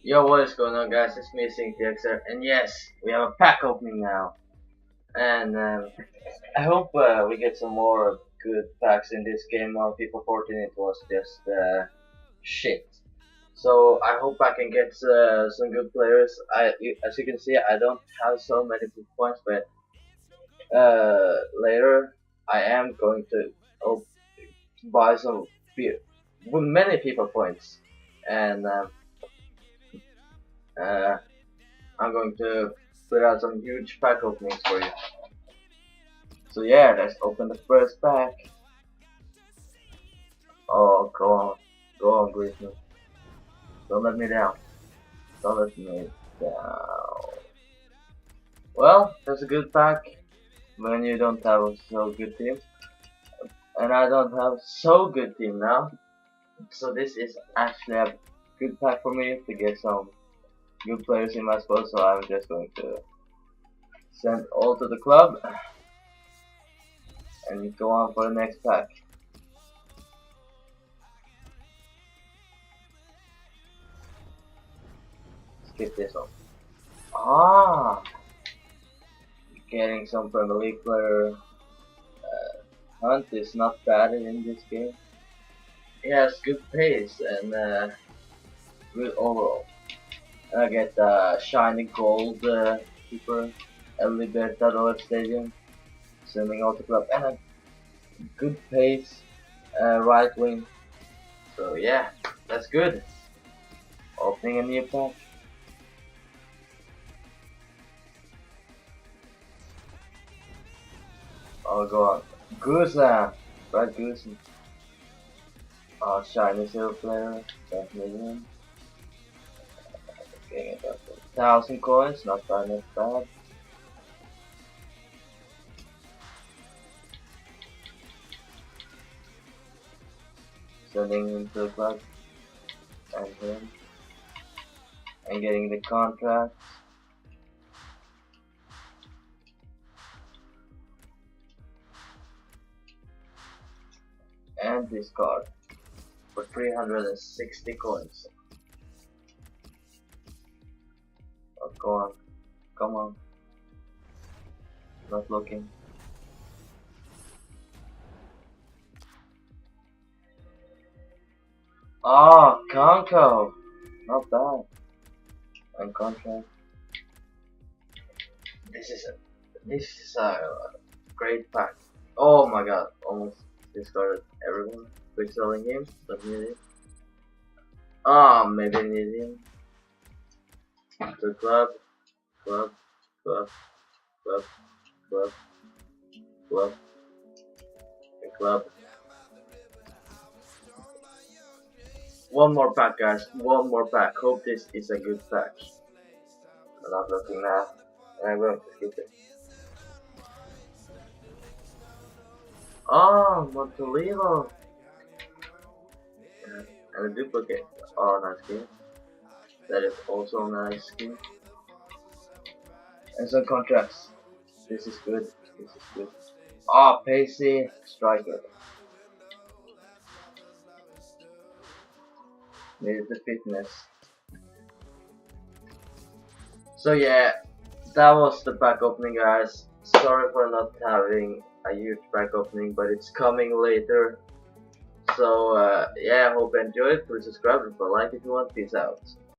Yo, what is going on, guys? It's me, TXR, and yes, we have a pack opening now. And I hope we get some more good packs in this game. On FIFA 14, it was just shit. So I hope I can get some good players. As you can see, I don't have so many points, but later I am going to buy some with many FIFA points, and uh, I'm going to put out some huge pack openings for you. So yeah, let's open the first pack. Oh, go on, Griezmann. Don't let me down. Don't let me down. Well, that's a good pack when you don't have a so good team, and I don't have so good team now. So this is actually a good pack for me to get some good players in my squad. So I'm just going to send all to the club and go on for the next pack. Skip this one. Ah, getting some Premier League player. Hunt is not bad in this game. He has good pace and good overall. And I get shiny gold keeper, El Libertador Stadium, sending out the club, and a good pace right wing. So yeah, that's good. Opening a new pack. Oh god, Goose, Brad Goose. Shiny silver player, definitely. Getting about 1,000 coins, not bad, not bad. Sending him to the club and him, and getting the contract. And this card for 360 coins. Oh, go on, come on, not looking. Oh, Conco, not bad. And contract. This is a great pack. Oh my god, almost discarded everyone. Quick selling him, don't need it. Ah, maybe need him. To club, club, club, club, club, club, and club. One more pack, guys. One more pack. Hope this is a good pack. I'm not looking now, and I'm going to skip it. Oh, Montolivo. And a duplicate. Oh, nice skin. That is also a nice skin. And some contracts. This is good. This is good. Ah, pacey striker. Needed the fitness. So yeah, that was the pack opening, guys. Sorry for not having a huge pack opening, but it's coming later. So yeah, I hope you enjoyed. Please subscribe and like if you want. Peace out.